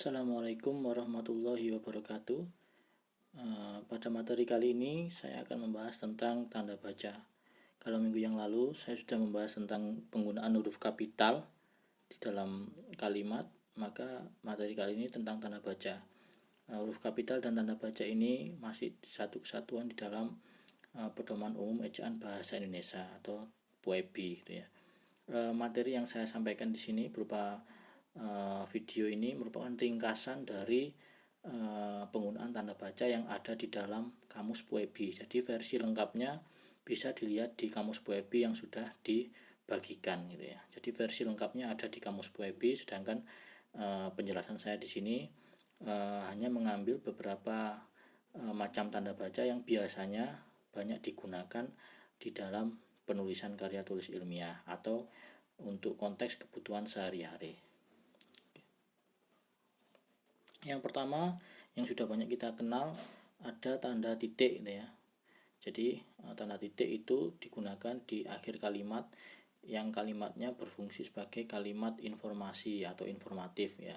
Assalamualaikum warahmatullahi wabarakatuh. Pada materi kali ini saya akan membahas tentang tanda baca. Kalau minggu yang lalu saya sudah membahas tentang penggunaan huruf kapital di dalam kalimat, maka materi kali ini tentang tanda baca. Huruf kapital dan tanda baca ini masih satu kesatuan di dalam Pedoman Umum Ejaan Bahasa Indonesia atau PUEBI gitu ya. Materi yang saya sampaikan di sini berupa video ini merupakan ringkasan dari penggunaan tanda baca yang ada di dalam kamus PUEBI. Jadi versi lengkapnya bisa dilihat di kamus PUEBI yang sudah dibagikan gitu ya. Jadi versi lengkapnya ada di kamus PUEBI, sedangkan penjelasan saya di sini hanya mengambil beberapa macam tanda baca yang biasanya banyak digunakan di dalam penulisan karya tulis ilmiah atau untuk konteks kebutuhan sehari-hari. Yang pertama yang sudah banyak kita kenal ada tanda titik gitu ya. Jadi tanda titik itu digunakan di akhir kalimat yang kalimatnya berfungsi sebagai kalimat informasi atau informatif ya,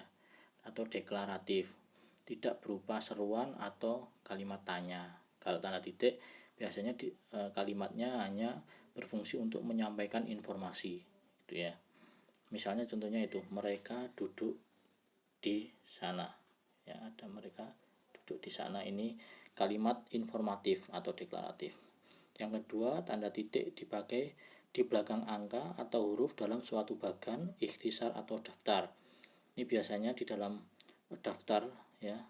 atau deklaratif, tidak berupa seruan atau kalimat tanya. Kalau tanda titik biasanya kalimatnya hanya berfungsi untuk menyampaikan informasi gitu ya. Misalnya contohnya itu, mereka duduk di sana ya, ada mereka duduk di sana, ini kalimat informatif atau deklaratif. Yang kedua, tanda titik dipakai di belakang angka atau huruf dalam suatu bagan, ikhtisar atau daftar. Ini biasanya di dalam daftar ya,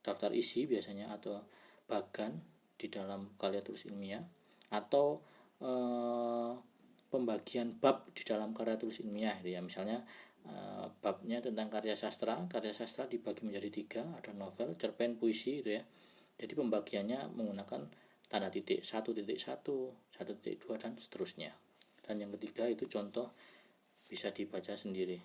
daftar isi biasanya, atau bagan di dalam karya tulis ilmiah, atau pembagian bab di dalam karya tulis ilmiah ya. Misalnya babnya tentang karya sastra dibagi menjadi 3, ada novel, cerpen, puisi gitu ya. Jadi pembagiannya menggunakan tanda titik 1.1, 1.2 dan seterusnya. Dan yang ketiga itu contoh, bisa dibaca sendiri.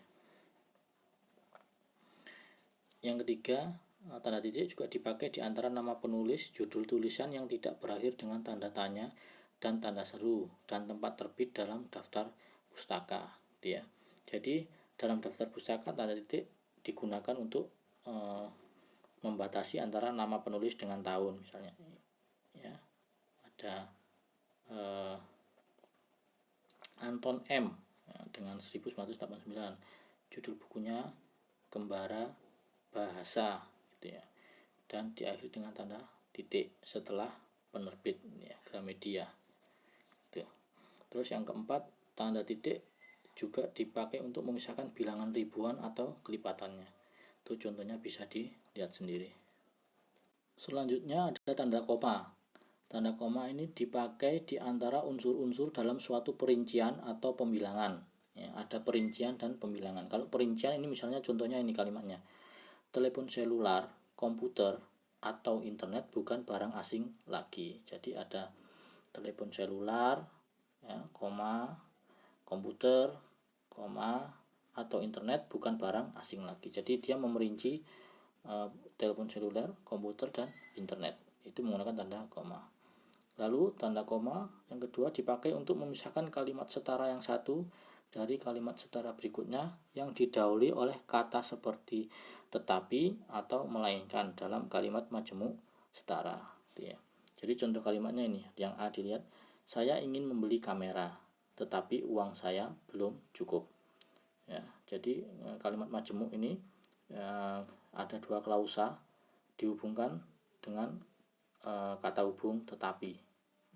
Yang ketiga, tanda titik juga dipakai di antara nama penulis, judul tulisan yang tidak berakhir dengan tanda tanya dan tanda seru, dan tempat terbit dalam daftar pustaka gitu ya. Jadi dalam daftar pustaka tanda titik digunakan untuk membatasi antara nama penulis dengan tahun. Misalnya ya, ada Anton M ya, dengan 1989, judul bukunya Kembara Bahasa gitu ya, dan diakhiri dengan tanda titik setelah penerbit ya, Gramedia gitu. Terus yang keempat, tanda titik juga dipakai untuk memisahkan bilangan ribuan atau kelipatannya. Itu contohnya bisa dilihat sendiri. Selanjutnya ada tanda koma. Tanda koma ini dipakai di antara unsur-unsur dalam suatu perincian atau pembilangan ya, ada perincian dan pembilangan. Kalau perincian ini misalnya contohnya ini kalimatnya, telepon selular, komputer, atau internet bukan barang asing lagi. Jadi ada telepon selular ya, koma, komputer, koma, atau internet bukan barang asing lagi. Jadi dia memerinci telepon selular, komputer, dan internet itu menggunakan tanda koma. Lalu tanda koma yang kedua dipakai untuk memisahkan kalimat setara yang satu dari kalimat setara berikutnya yang didahului oleh kata seperti tetapi atau melainkan dalam kalimat majemuk setara ya. Jadi contoh kalimatnya ini, yang A dilihat, saya ingin membeli kamera tetapi uang saya belum cukup ya. Jadi kalimat majemuk ini ada 2 klausa dihubungkan dengan kata hubung tetapi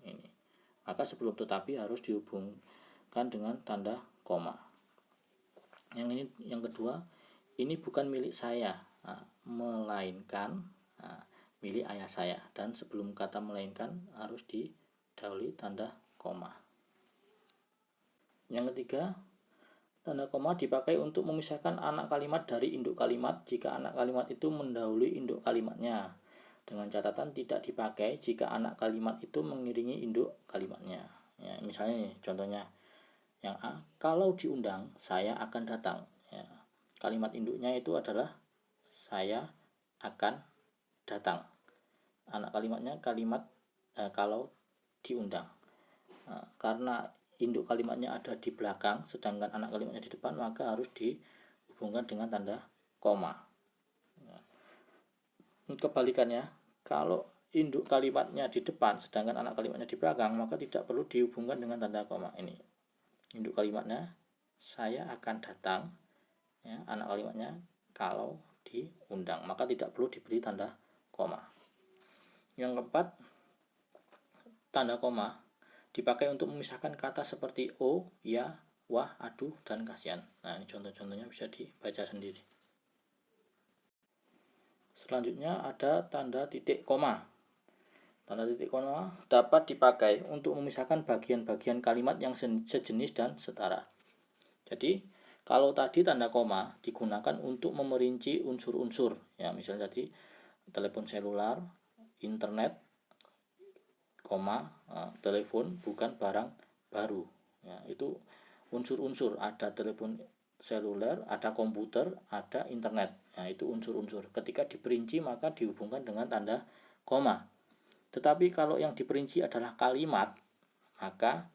ini. Maka sebelum tetapi harus dihubungkan dengan tanda koma. Yang kedua, ini bukan milik saya, melainkan milik ayah saya, dan sebelum kata melainkan harus didahului tanda koma. Yang ketiga, tanda koma dipakai untuk memisahkan anak kalimat dari induk kalimat jika anak kalimat itu mendahului induk kalimatnya, dengan catatan tidak dipakai jika anak kalimat itu mengiringi induk kalimatnya ya. Misalnya nih contohnya yang A, kalau diundang saya akan datang ya. Kalimat induknya itu adalah saya akan datang, anak kalimatnya kalimat kalau diundang. Karena induk kalimatnya ada di belakang sedangkan anak kalimatnya di depan, maka harus dihubungkan dengan tanda koma kebalikannya, kalau induk kalimatnya di depan sedangkan anak kalimatnya di belakang, maka tidak perlu dihubungkan dengan tanda koma. Ini induk kalimatnya saya akan datang, ya, anak kalimatnya kalau diundang, maka tidak perlu diberi tanda koma. Yang keempat, tanda koma dipakai untuk memisahkan kata seperti oh, ya, wah, aduh, dan kasihan. Nah, ini contoh-contohnya bisa dibaca sendiri. Selanjutnya ada tanda titik koma. Tanda titik koma dapat dipakai untuk memisahkan bagian-bagian kalimat yang sejenis dan setara. Jadi, kalau tadi tanda koma digunakan untuk memerinci unsur-unsur, ya, misalnya tadi telepon selular, internet, telepon bukan barang baru, ya, itu unsur-unsur, ada telepon seluler, ada komputer, ada internet. Nah, itu unsur-unsur. Ketika diperinci maka dihubungkan dengan tanda koma. Tetapi kalau yang diperinci adalah kalimat, maka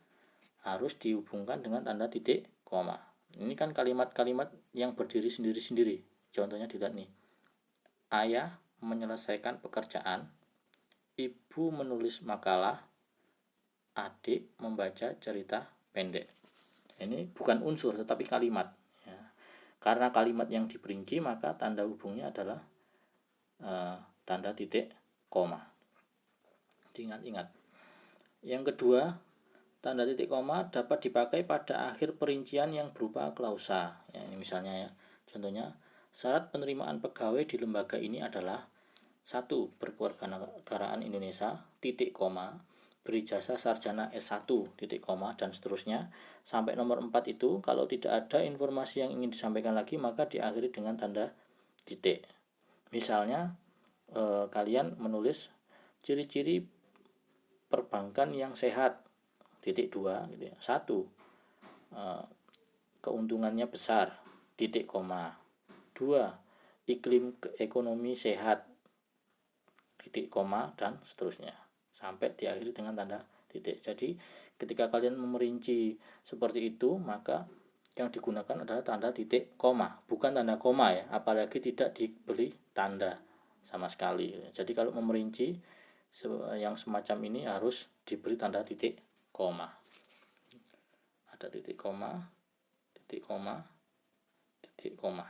harus dihubungkan dengan tanda titik koma. Ini kan kalimat-kalimat yang berdiri sendiri-sendiri. Contohnya dilihat nih. Ayah menyelesaikan pekerjaan, ibu menulis makalah, adik membaca cerita pendek. Ini bukan unsur tetapi kalimat, ya. Karena kalimat yang diperinci maka tanda hubungnya adalah tanda titik koma. Diingat-ingat. Yang kedua, tanda titik koma dapat dipakai pada akhir perincian yang berupa klausa. Ya, ini misalnya, ya. Contohnya, syarat penerimaan pegawai di lembaga ini adalah 1. Berkewarganegaraan Indonesia, titik koma, berijazah sarjana S1, titik koma, dan seterusnya. Sampai nomor 4 itu, kalau tidak ada informasi yang ingin disampaikan lagi, maka diakhiri dengan tanda titik. Misalnya, kalian menulis ciri-ciri perbankan yang sehat, titik 2, gitu ya. 1. Keuntungannya besar, titik koma. 2. Iklim ekonomi sehat, titik koma, dan seterusnya sampai diakhiri dengan tanda titik. Jadi ketika kalian memerinci seperti itu, maka yang digunakan adalah tanda titik koma, bukan tanda koma, ya, apalagi tidak diberi tanda sama sekali. Jadi kalau memerinci yang semacam ini harus diberi tanda titik koma. Ada titik koma, titik koma, titik koma,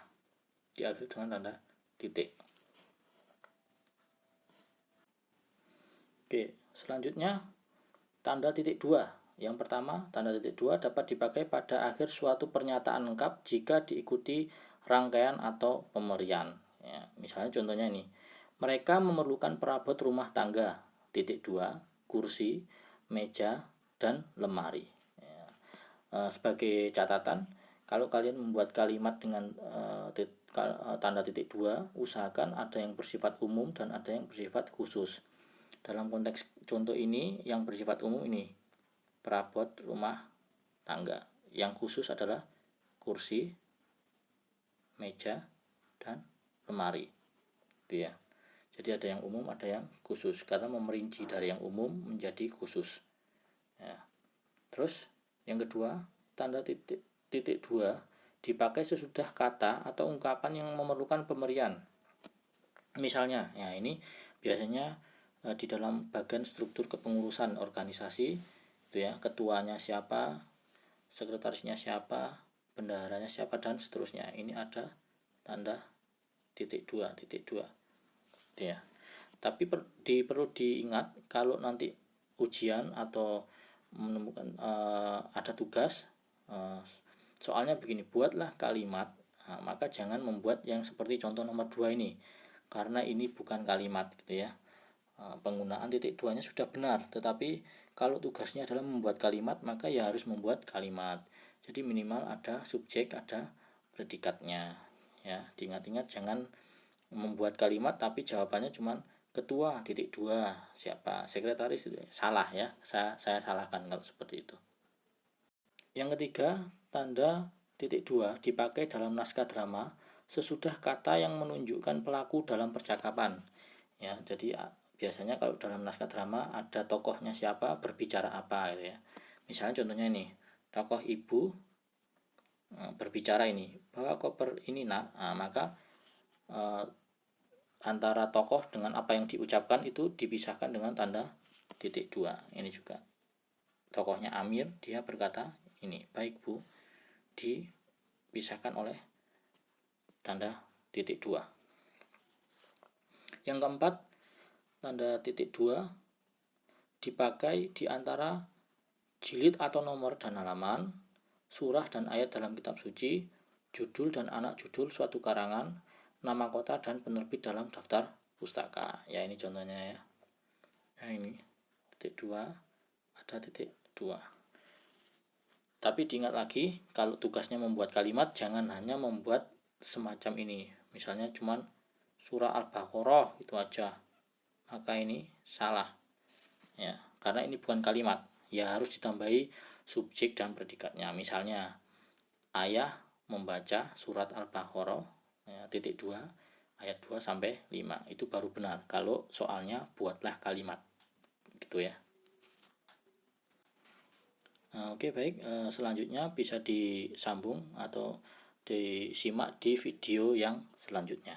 diakhiri dengan tanda titik. Oke, selanjutnya tanda titik 2. Yang pertama, tanda titik 2 dapat dipakai pada akhir suatu pernyataan lengkap jika diikuti rangkaian atau pemberian. Ya, misalnya contohnya ini, mereka memerlukan perabot rumah tangga, titik 2, kursi, meja, dan lemari. Ya, sebagai catatan, kalau kalian membuat kalimat dengan tanda titik 2, usahakan ada yang bersifat umum dan ada yang bersifat khusus. Dalam konteks contoh ini, yang bersifat umum ini perabot rumah tangga, yang khusus adalah kursi, meja, dan lemari, itu ya. Jadi ada yang umum, ada yang khusus, karena memerinci dari yang umum menjadi khusus, ya. Terus yang kedua, tanda titik 2 dipakai sesudah kata atau ungkapan yang memerlukan pemberian. Misalnya, ya, ini biasanya di dalam bagian struktur kepengurusan organisasi, itu ya, ketuanya siapa, sekretarisnya siapa, bendaharanya siapa, dan seterusnya. Ini ada tanda titik 2, itu ya. Tapi perlu diingat, kalau nanti ujian atau menemukan ada tugas, soalnya begini, buatlah kalimat, maka jangan membuat yang seperti contoh nomor 2 ini, karena ini bukan kalimat, gitu ya. Penggunaan titik 2 nya sudah benar, tetapi kalau tugasnya adalah membuat kalimat, maka ya harus membuat kalimat. Jadi minimal ada subjek, ada predikatnya, ya. Diingat-ingat, jangan membuat kalimat tapi jawabannya cuma ketua titik 2 siapa, sekretaris, itu salah, ya. Saya salahkan kalau seperti itu. Yang ketiga, tanda titik 2 dipakai dalam naskah drama sesudah kata yang menunjukkan pelaku dalam percakapan, ya. Jadi biasanya kalau dalam naskah drama ada tokohnya siapa, berbicara apa, gitu ya. Misalnya contohnya ini, tokoh ibu berbicara ini, bawa koper ini nak. Maka antara tokoh dengan apa yang diucapkan itu dipisahkan dengan tanda titik 2. Ini juga tokohnya Amir, dia berkata ini, baik Bu, dipisahkan oleh tanda titik 2. Yang keempat, tanda titik 2 dipakai di antara jilid atau nomor dan halaman, surah dan ayat dalam kitab suci, judul dan anak judul suatu karangan, nama kota dan penerbit dalam daftar pustaka. Ya, ini contohnya ya. Nah, ini titik 2, ada titik 2. Tapi diingat lagi, kalau tugasnya membuat kalimat, jangan hanya membuat semacam ini. Misalnya cuman surah Al-Baqarah itu aja, maka ini salah ya, karena ini bukan kalimat ya, harus ditambahi subjek dan predikatnya. Misalnya ayah membaca surat Al-Baqarah ya, titik 2 ayat 2 sampai 5, itu baru benar. Kalau soalnya buatlah kalimat gitu ya. Oke, baik, selanjutnya bisa disambung atau disimak di video yang selanjutnya.